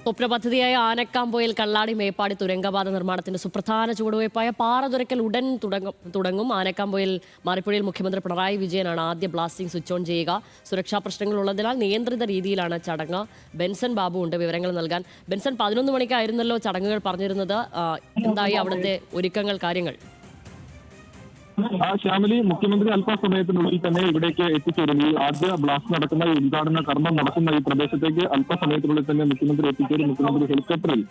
സ്വപ്ന പദ്ധതിയായ ആനക്കാംപൊയിൽ കള്ളാടി മേപ്പാടി തുരങ്കപാത നിർമ്മാണത്തിന്റെ സുപ്രധാന ചുവടുവയ്പായ പാറതുരക്കൽ ഉടൻ തുടങ്ങും. ആനക്കാംപൊയിൽ മാറിപ്പുഴയിൽ മുഖ്യമന്ത്രി പിണറായി വിജയനാണ് ആദ്യ ബ്ലാസ്റ്റിംഗ് സ്വിച്ച് ഓൺ ചെയ്യുക. സുരക്ഷാ പ്രശ്നങ്ങൾ ഉള്ളതിനാൽ നിയന്ത്രിത രീതിയിലാണ് ചടങ്ങ്. ബെൻസൺ ബാബു ഉണ്ട് വിവരങ്ങൾ നൽകാൻ. ബെൻസൺ, 11 മണിക്കായിരുന്നല്ലോ ചടങ്ങുകൾ പറഞ്ഞിരുന്നത്. എന്തായി അവിടുത്തെ ഒരുക്കങ്ങൾ, കാര്യങ്ങൾ? ശ്യാമിലി, മുഖ്യമന്ത്രി അല്പസമയത്തിനുള്ളിൽ തന്നെ ഇവിടേക്ക് എത്തിച്ചേരും. ഈ ആദ്യ ബ്ലാസ്റ്റ് നടക്കുന്ന ഈ ഉദ്ഘാടന കർമ്മം നടക്കുന്ന ഈ പ്രദേശത്തേക്ക് അല്പസമയത്തിനുള്ളിൽ തന്നെ മുഖ്യമന്ത്രി എത്തിച്ചേരും. മുഖ്യമന്ത്രി ഹെലികോപ്റ്ററിൽ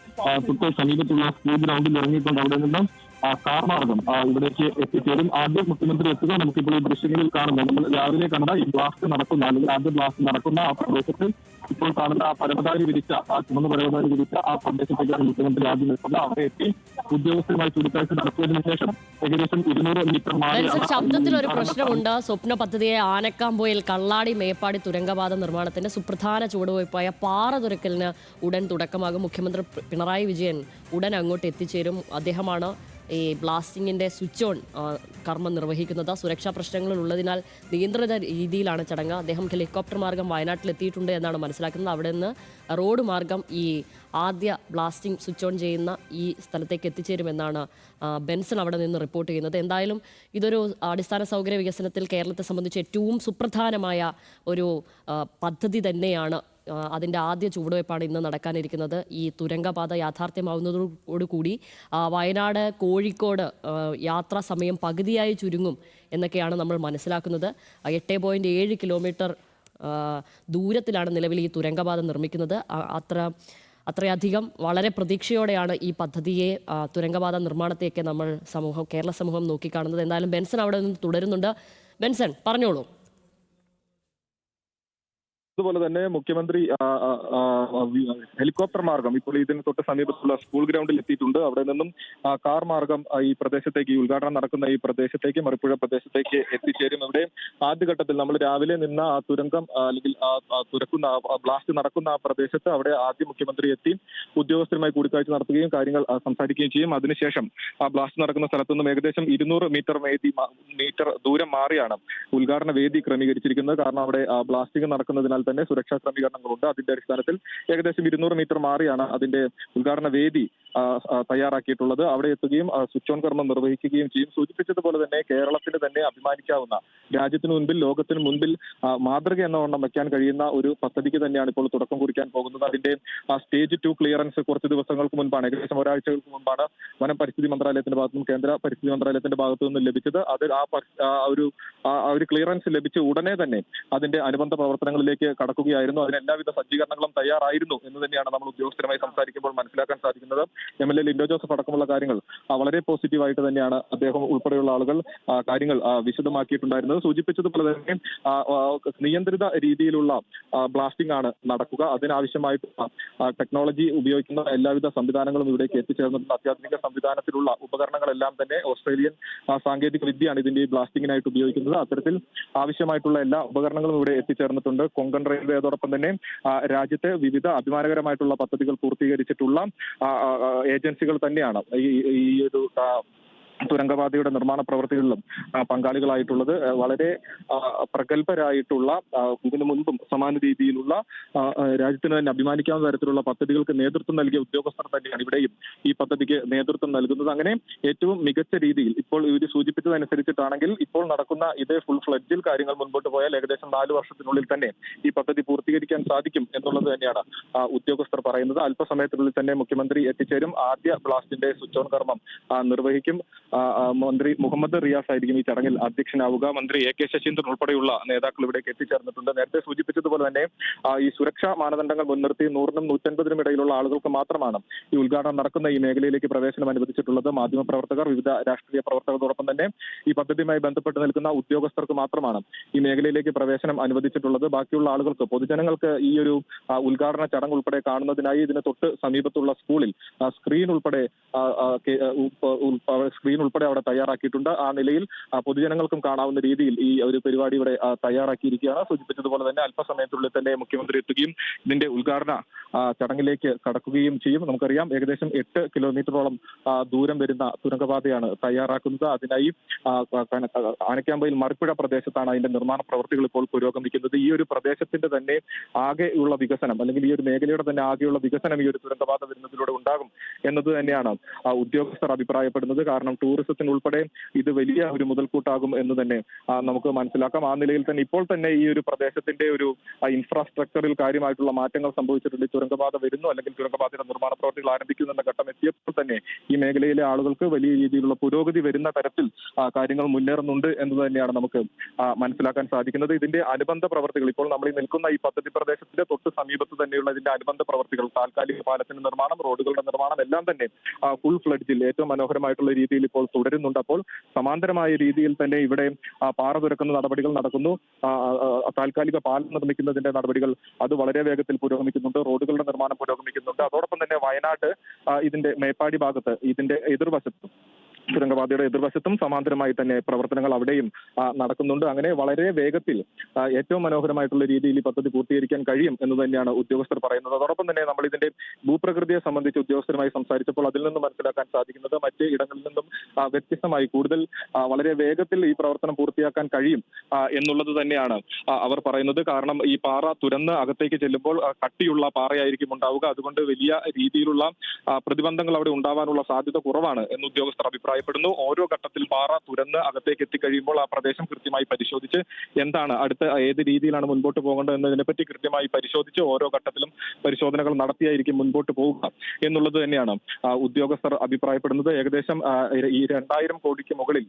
തൊട്ട് സമീപത്തുള്ള സ്കൂൾ ഗ്രൗണ്ടിൽ ഇറങ്ങിയിട്ടുണ്ട്. അവിടെ നിന്നും കാർ മാർഗം ഇവിടേക്ക് എത്തിച്ചേരും. ആദ്യം മുഖ്യമന്ത്രി എത്തുക നമുക്കിപ്പോൾ ഈ ദൃശ്യങ്ങളിൽ കാണുന്നു. നമ്മൾ രാവിലെ കണ്ട ഈ ബ്ലാസ്റ്റ് നടക്കുന്ന അല്ലെങ്കിൽ ആദ്യ ബ്ലാസ്റ്റ് നടക്കുന്ന ആ പ്രദേശത്ത് ഇപ്പോൾ കാണുന്ന ആ പരവതാനി വിരിച്ച ചുമന്ന പരവതാനി വിരിച്ച ആ പ്രദേശത്തേക്കാണ് മുഖ്യമന്ത്രി ആദ്യം എത്തുന്നത്. അവിടെ എത്തി ഉദ്യോഗസ്ഥരുമായി കൂടിക്കാഴ്ച നടത്തിയതിനു ശേഷം ഏകദേശം 200 മീറ്റർ മാറി. ശബ്ദത്തിൽ ഒരു പ്രശ്നമുണ്ട്. സ്വപ്ന പദ്ധതിയെ ആനക്കാംപൊയിൽ കള്ളാടി മേപ്പാടി തുരങ്കപാത നിർമ്മാണത്തിന്റെ സുപ്രധാന ചുവടുവയ്പായ പാറതുരക്കലിന് ഉടൻ തുടക്കമാകും. മുഖ്യമന്ത്രി പിണറായി വിജയൻ ഉടൻ അങ്ങോട്ട് എത്തിച്ചേരും. അദ്ദേഹമാണ് ഈ ബ്ലാസ്റ്റിങ്ങിൻ്റെ സ്വിച്ച് ഓൺ കർമ്മം നിർവഹിക്കുന്നത്. സുരക്ഷാ പ്രശ്നങ്ങൾ ഉള്ളതിനാൽ നിയന്ത്രിത രീതിയിലാണ് ചടങ്ങ്. അദ്ദേഹം ഹെലികോപ്റ്റർ മാർഗം വയനാട്ടിലെത്തിയിട്ടുണ്ട് എന്നാണ് മനസ്സിലാക്കുന്നത്. അവിടെ നിന്ന് റോഡ് മാർഗം ഈ ആദ്യ ബ്ലാസ്റ്റിംഗ് സ്വിച്ച് ഓൺ ചെയ്യുന്ന ഈ സ്ഥലത്തേക്ക് എത്തിച്ചേരുമെന്നാണ് ബെൻസൺ അവിടെ നിന്ന് റിപ്പോർട്ട് ചെയ്യുന്നത്. എന്തായാലും ഇതൊരു അടിസ്ഥാന സൗകര്യ വികസനത്തിൽ കേരളത്തെ സംബന്ധിച്ച് ഏറ്റവും സുപ്രധാനമായ ഒരു പദ്ധതി തന്നെയാണ്. അതിൻ്റെ ആദ്യ ചുവടുവയ്പ്പാണ് ഇന്ന് നടക്കാനിരിക്കുന്നത്. ഈ തുരങ്കപാത യാഥാർത്ഥ്യമാവുന്നതോടുകൂടി വയനാട് കോഴിക്കോട് യാത്രാ സമയം പകുതിയായി ചുരുങ്ങും എന്നൊക്കെയാണ് നമ്മൾ മനസ്സിലാക്കുന്നത്. 8.7 കിലോമീറ്റർ ദൂരത്തിലാണ് നിലവിൽ ഈ തുരങ്കപാത നിർമ്മിക്കുന്നത്. അത്രയധികം വളരെ പ്രതീക്ഷയോടെയാണ് ഈ പദ്ധതിയെ, തുരങ്കപാത നിർമ്മാണത്തെയൊക്കെ നമ്മൾ കേരള സമൂഹം നോക്കിക്കാണുന്നത്. എന്തായാലും ബെൻസൺ അവിടെ നിന്ന് തുടരുന്നുണ്ട്. ബെൻസൺ, പറഞ്ഞോളൂ. അതുപോലെ തന്നെ മുഖ്യമന്ത്രി ഹെലികോപ്റ്റർ മാർഗം ഇപ്പോൾ ഇതിന് തൊട്ട് സമീപത്തുള്ള സ്കൂൾ ഗ്രൗണ്ടിൽ എത്തിയിട്ടുണ്ട്. അവിടെ നിന്നും കാർ മാർഗം ഈ പ്രദേശത്തേക്ക്, ഈ ഉദ്ഘാടനം നടക്കുന്ന ഈ പ്രദേശത്തേക്ക്, മറിപ്പുഴ പ്രദേശത്തേക്ക് എത്തിച്ചേരും. ഇവിടെ ആദ്യഘട്ടത്തിൽ നമ്മൾ രാവിലെ നിന്ന ആ തുരങ്കം അല്ലെങ്കിൽ തുരക്കുന്ന ബ്ലാസ്റ്റ് നടക്കുന്ന ആ പ്രദേശത്ത് അവിടെ ആദ്യം മുഖ്യമന്ത്രി എത്തി ഉദ്യോഗസ്ഥരുമായി കൂടിക്കാഴ്ച നടത്തുകയും കാര്യങ്ങൾ സംസാരിക്കുകയും ചെയ്യും. അതിനുശേഷം ആ ബ്ലാസ്റ്റ് നടക്കുന്ന സ്ഥലത്തു നിന്നും ഏകദേശം 200 മീറ്റർ ദൂരം മാറിയാണ് ഉദ്ഘാടന വേദി ക്രമീകരിച്ചിരിക്കുന്നത്. കാരണം അവിടെ ബ്ലാസ്റ്റിംഗ് നടക്കുന്നതിനാൽ തന്നെ സുരക്ഷാ ക്രമീകരണങ്ങളുണ്ട്. അതിന്റെ അടിസ്ഥാനത്തിൽ ഏകദേശം 200 മീറ്റർ മാറിയാണ് അതിന്റെ ഉദ്ഘാടന വേദി തയ്യാറാക്കിയിട്ടുള്ളത്. അവിടെ എത്തുകയും സ്വിച്ച് ഓൺ കർമ്മം നിർവഹിക്കുകയും ചെയ്യും. സൂചിപ്പിച്ചതുപോലെ തന്നെ കേരളത്തിന് തന്നെ അഭിമാനിക്കാവുന്ന, രാജ്യത്തിന് മുൻപിൽ, ലോകത്തിന് മുൻപിൽ മാതൃക എന്നവണ്ണം വയ്ക്കാൻ കഴിയുന്ന ഒരു പദ്ധതിക്ക് തന്നെയാണ് ഇപ്പോൾ തുടക്കം കുറിക്കാൻ പോകുന്നത്. അതിന്റെ സ്റ്റേജ് 2 ക്ലിയറൻസ് കുറച്ച് ദിവസങ്ങൾക്ക് മുൻപാണ്, ഏകദേശം ഒരാഴ്ചകൾക്ക് മുൻപാണ് വനം പരിസ്ഥിതി മന്ത്രാലയത്തിന്റെ ഭാഗത്തുനിന്നും കേന്ദ്ര പരിസ്ഥിതി മന്ത്രാലയത്തിന്റെ ഭാഗത്തു നിന്നും ലഭിച്ചത്. അത് ആ ഒരു ക്ലിയറൻസ് ലഭിച്ച ഉടനെ തന്നെ അതിന്റെ അനുബന്ധ പ്രവർത്തനങ്ങളിലേക്ക് കടക്കുകയായിരുന്നു. അതിന് എല്ലാവിധ സജ്ജീകരണങ്ങളും തയ്യാറായിരുന്നു എന്ന് തന്നെയാണ് നമ്മൾ ഉദ്യോഗസ്ഥരുമായി സംസാരിക്കുമ്പോൾ മനസ്സിലാക്കാൻ സാധിക്കുന്നത്. MLA ലിൻഡോ ജോസഫ് അടക്കമുള്ള കാര്യങ്ങൾ വളരെ പോസിറ്റീവായിട്ട് തന്നെയാണ് അദ്ദേഹം ഉൾപ്പെടെയുള്ള ആളുകൾ കാര്യങ്ങൾ വിശദമാക്കിയിട്ടുണ്ടായിരുന്നത്. സൂചിപ്പിച്ചതുപോലെ തന്നെ നിയന്ത്രിത രീതിയിലുള്ള ബ്ലാസ്റ്റിംഗ് ആണ് നടക്കുക. അതിനാവശ്യമായിട്ടുള്ള ടെക്നോളജി ഉപയോഗിക്കുന്ന എല്ലാവിധ സംവിധാനങ്ങളും ഇവിടേക്ക് എത്തിച്ചേർന്നിട്ടുണ്ട്. അത്യാധുനിക സംവിധാനത്തിലുള്ള ഉപകരണങ്ങളെല്ലാം തന്നെ ഓസ്ട്രേലിയൻ സാങ്കേതിക വിദ്യയാണ് ഇതിന്റെ ബ്ലാസ്റ്റിങ്ങിനായിട്ട് ഉപയോഗിക്കുന്നത്. അത്തരത്തിൽ ആവശ്യമായിട്ടുള്ള എല്ലാ ഉപകരണങ്ങളും ഇവിടെ എത്തിച്ചേർന്നിട്ടുണ്ട്. കൊങ്കൺ റെയിൽവേ അതോടൊപ്പം തന്നെ രാജ്യത്തെ വിവിധ അഭിമാനകരമായിട്ടുള്ള പദ്ധതികൾ പൂർത്തീകരിച്ചിട്ടുള്ള ഏജൻസികൾ തന്നെയാണ് ഈ ഒരു തുരങ്കപാതയുടെ നിർമ്മാണ പ്രവർത്തികളിലും പങ്കാളികളായിട്ടുള്ളത്. വളരെ പ്രഗത്ഭരായിട്ടുള്ള, ഇതിനു മുൻപും സമാന രീതിയിലുള്ള രാജ്യത്തിന് തന്നെ അഭിമാനിക്കാവുന്ന തരത്തിലുള്ള പദ്ധതികൾക്ക് നേതൃത്വം നൽകിയ ഉദ്യോഗസ്ഥർ തന്നെയാണ് ഇവിടെയും ഈ പദ്ധതിക്ക് നേതൃത്വം നൽകുന്നത്. അങ്ങനെ ഏറ്റവും മികച്ച രീതിയിൽ ഇപ്പോൾ ഇവർ സൂചിപ്പിച്ചതനുസരിച്ചിട്ടാണെങ്കിൽ ഇപ്പോൾ നടക്കുന്ന ഇതേ ഫുൾ ഫ്ലഡ്ജിൽ കാര്യങ്ങൾ മുൻപോട്ട് പോയാൽ ഏകദേശം 4 വർഷത്തിനുള്ളിൽ തന്നെ ഈ പദ്ധതി പൂർത്തീകരിക്കാൻ സാധിക്കും എന്നുള്ളത് തന്നെയാണ് ഉദ്യോഗസ്ഥർ പറയുന്നത്. അല്പസമയത്തിനുള്ളിൽ തന്നെ മുഖ്യമന്ത്രി എത്തിച്ചേരും. ആദ്യ ബ്ലാസ്റ്റിന്റെ സ്വിച്ച് ഓൺ കർമ്മം നിർവഹിക്കും. മന്ത്രി മുഹമ്മദ് റിയാസ് ആയിരിക്കും ഈ ചടങ്ങിൽ അധ്യക്ഷനാവുക. മന്ത്രി AK ശശീന്ദ്രൻ ഉൾപ്പെടെയുള്ള നേതാക്കൾ ഇവിടേക്ക് എത്തിച്ചേർന്നിട്ടുണ്ട്. നേരത്തെ സൂചിപ്പിച്ചതുപോലെ തന്നെ ഈ സുരക്ഷാ മാനദണ്ഡങ്ങൾ മുൻനിർത്തി 100-നും 150-നും ഇടയിലുള്ള ആളുകൾക്ക് മാത്രമാണ് ഈ ഉദ്ഘാടനം നടക്കുന്ന ഈ മേഖലയിലേക്ക് പ്രവേശനം അനുവദിച്ചിട്ടുള്ളത്. മാധ്യമപ്രവർത്തകർ, വിവിധ രാഷ്ട്രീയ പ്രവർത്തകരോടൊപ്പം തന്നെ ഈ പദ്ധതിയുമായി ബന്ധപ്പെട്ട് നിൽക്കുന്ന ഉദ്യോഗസ്ഥർക്ക് മാത്രമാണ് ഈ മേഖലയിലേക്ക് പ്രവേശനം അനുവദിച്ചിട്ടുള്ളത്. ബാക്കിയുള്ള ആളുകൾക്ക്, പൊതുജനങ്ങൾക്ക് ഈ ഒരു ഉദ്ഘാടന ചടങ്ങ് ഉൾപ്പെടെ കാണുന്നതിനായി ഇതിന് തൊട്ട് സമീപത്തുള്ള സ്കൂളിൽ സ്ക്രീൻ ഉൾപ്പെടെ സ്ക്രീൻ ഉൾപ്പെടെ അവിടെ തയ്യാറാക്കിയിട്ടുണ്ട്. ആ നിലയിൽ പൊതുജനങ്ങൾക്കും കാണാവുന്ന രീതിയിൽ ഈ ഒരു പരിപാടി ഇവിടെ തയ്യാറാക്കിയിരിക്കുകയാണ്. സൂചിപ്പിച്ചതുപോലെ തന്നെ അല്പസമയത്തുള്ളിൽ തന്നെ മുഖ്യമന്ത്രി എത്തുകയും ഇതിന്റെ ഉദ്ഘാടന ചടങ്ങിലേക്ക് കടക്കുകയും ചെയ്യും. നമുക്കറിയാം ഏകദേശം 8 കിലോമീറ്ററോളം ദൂരം വരുന്ന തുരങ്കപാതയാണ് തയ്യാറാക്കുന്നത്. അതിനായി ആനക്കാമ്പയിൽ മറിപ്പുഴ പ്രദേശത്താണ് അതിന്റെ നിർമ്മാണ പ്രവൃത്തികൾ ഇപ്പോൾ പുരോഗമിക്കുന്നത്. ഈ ഒരു പ്രദേശത്തിന്റെ തന്നെ ആകെയുള്ള വികസനം, അല്ലെങ്കിൽ ഈ ഒരു മേഖലയുടെ തന്നെ ആകെയുള്ള വികസനം ഈ ഒരു തുരങ്കപാത വരുന്നതിലൂടെ ഉണ്ടാകും എന്നത് തന്നെയാണ് ഉദ്യോഗസ്ഥർ അഭിപ്രായപ്പെടുന്നത്. കാരണം ടൂറിസത്തിന് ഉൾപ്പെടെ ഇത് വലിയ ഒരു മുതൽക്കൂട്ടാകും എന്ന് തന്നെ നമുക്ക് മനസ്സിലാക്കാം. ആ നിലയിൽ തന്നെ ഇപ്പോൾ തന്നെ ഈ ഒരു പ്രദേശത്തിന്റെ ഒരു ഇൻഫ്രാസ്ട്രക്ചറിൽ കാര്യമായിട്ടുള്ള മാറ്റങ്ങൾ സംഭവിച്ചിട്ടുണ്ട്. തുരങ്കപാത വരുന്നു, അല്ലെങ്കിൽ തുരങ്കപാതയുടെ നിർമ്മാണ പ്രവർത്തികൾ ആരംഭിക്കുന്നു എന്ന ഘട്ടം എത്തിയപ്പോൾ തന്നെ ഈ മേഖലയിലെ ആളുകൾക്ക് വലിയ രീതിയിലുള്ള പുരോഗതി വരുന്ന തരത്തിൽ കാര്യങ്ങൾ മുന്നേറുന്നുണ്ട് എന്ന് തന്നെയാണ് നമുക്ക് മനസ്സിലാക്കാൻ സാധിക്കുന്നത്. ഇതിന്റെ അനുബന്ധ പ്രവർത്തികൾ ഇപ്പോൾ നമ്മൾ ഈ നിൽക്കുന്ന ഈ പദ്ധതി പ്രദേശത്തിന്റെ തൊട്ട് സമീപത്ത് തന്നെയുള്ള ഇതിന്റെ അനുബന്ധ പ്രവർത്തികൾ, താൽക്കാലിക പാലത്തിന്റെ നിർമ്മാണം, റോഡുകളുടെ നിർമ്മാണം എല്ലാം തന്നെ ഫുൾ ഫ്ലഡ്ജിൽ ഏറ്റവും മനോഹരമായിട്ടുള്ള രീതിയിൽ ഇപ്പോൾ തുടരുന്നുണ്ട്. അപ്പോൾ സമാന്തരമായ രീതിയിൽ തന്നെ ഇവിടെ പാറ തുരക്കുന്ന നടപടികൾ നടക്കുന്നു. താൽക്കാലിക പാലം നിർമ്മിക്കുന്നതിന്റെ നടപടികൾ അത് വളരെ വേഗത്തിൽ പുരോഗമിക്കുന്നുണ്ട്. റോഡുകളുടെ നിർമ്മാണം പുരോഗമിക്കുന്നുണ്ട്. അതോടൊപ്പം തന്നെ വയനാട് ഇതിന്റെ മേപ്പാടി ഭാഗത്ത് ഇതിന്റെ എതിർവശത്തും തുരങ്കപാതയുടെ എതിർവശത്തും സമാന്തരമായി തന്നെ പ്രവർത്തനങ്ങൾ അവിടെയും നടക്കുന്നുണ്ട്. അങ്ങനെ വളരെ വേഗത്തിൽ ഏറ്റവും മനോഹരമായിട്ടുള്ള രീതിയിൽ ഈ പദ്ധതി പൂർത്തീകരിക്കാൻ കഴിയും എന്ന് തന്നെയാണ് ഉദ്യോഗസ്ഥർ പറയുന്നത്. അതോടൊപ്പം തന്നെ നമ്മൾ ഇതിന്റെ ഭൂപ്രകൃതിയെ സംബന്ധിച്ച് ഉദ്യോഗസ്ഥരുമായി സംസാരിച്ചപ്പോൾ അതിൽ നിന്നും മനസ്സിലാക്കാൻ സാധിക്കുന്നത് മറ്റ് ഇടങ്ങളിൽ നിന്നും വ്യത്യസ്തമായി കൂടുതൽ വളരെ വേഗത്തിൽ ഈ പ്രവർത്തനം പൂർത്തിയാക്കാൻ കഴിയും എന്നുള്ളത് തന്നെയാണ് അവർ പറയുന്നത്. കാരണം ഈ പാറ തുരന്ന് അകത്തേക്ക് ചെല്ലുമ്പോൾ കട്ടിയുള്ള പാറയായിരിക്കും ഉണ്ടാവുക. അതുകൊണ്ട് വലിയ രീതിയിലുള്ള പ്രതിബന്ധങ്ങൾ അവിടെ ഉണ്ടാവാനുള്ള സാധ്യത കുറവാണ് എന്ന് ഉദ്യോഗസ്ഥർ അഭിപ്രായപ്പെടുന്നു. ഓരോ ഘട്ടത്തിൽ പാറ തുരന്ന് അകത്തേക്ക് എത്തിക്കഴിയുമ്പോൾ ആ പ്രദേശം കൃത്യമായി പരിശോധിച്ച് എന്താണ് അടുത്ത ഏത് രീതിയിലാണ് മുൻപോട്ട് പോകേണ്ടത് എന്നതിനെപ്പറ്റി കൃത്യമായി പരിശോധിച്ച് ഓരോ ഘട്ടത്തിലും പരിശോധനകൾ നടത്തിയായിരിക്കും മുൻപോട്ട് പോവുക എന്നുള്ളത് തന്നെയാണ് ഉദ്യോഗസ്ഥർ അഭിപ്രായപ്പെടുന്നത്. ഏകദേശം ഈ 2000 കോടിക്ക് മുകളിൽ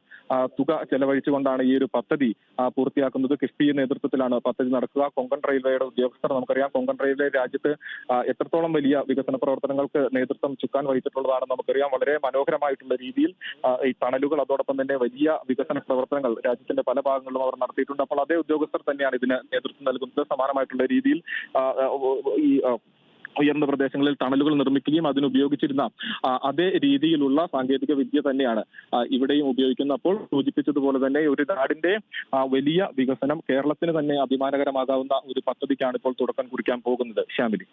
തുക ചെലവഴിച്ചുകൊണ്ടാണ് ഈ ഒരു പദ്ധതി പൂർത്തിയാക്കുന്നത്. കിഫ്ബി നേതൃത്വത്തിലാണ് പദ്ധതി നടക്കുക. കൊങ്കൺ റെയിൽവേയുടെ ഉദ്യോഗസ്ഥർ, നമുക്കറിയാം കൊങ്കൺ റെയിൽവേ രാജ്യത്ത് എത്രത്തോളം വലിയ വികസന പ്രവർത്തനങ്ങൾക്ക് നേതൃത്വം ചുക്കാൻ വഹിച്ചിട്ടുള്ളതാണ് നമുക്കറിയാം. വളരെ മനോഹരമായിട്ടുള്ള രീതിയിൽ ഈ ടണലുകൾ, അതോടൊപ്പം തന്നെ വലിയ വികസന പ്രവർത്തനങ്ങൾ രാജ്യത്തിന്റെ പല ഭാഗങ്ങളിലും അവർ നടത്തിയിട്ടുണ്ട്. അപ്പോൾ അതേ ഉദ്യോഗസ്ഥർ തന്നെയാണ് ഇതിന് നേതൃത്വം നൽകുന്നത്. സമാനമായിട്ടുള്ള രീതിയിൽ ഈ ഉയർന്ന പ്രദേശങ്ങളിൽ ടണലുകൾ നിർമ്മിക്കുകയും അതിനുപയോഗിച്ചിരുന്ന അതേ രീതിയിലുള്ള സാങ്കേതിക വിദ്യ തന്നെയാണ് ഇവിടെയും ഉപയോഗിക്കുന്നത്. അപ്പോൾ സൂചിപ്പിച്ചതുപോലെ തന്നെ ഒരു നാടിന്റെ വലിയ വികസനം, കേരളത്തിന് തന്നെ അഭിമാനകരമാകാവുന്ന ഒരു പദ്ധതിക്കാണ് ഇപ്പോൾ തുടക്കം കുറിക്കാൻ പോകുന്നത്. ശ്യാമിലി.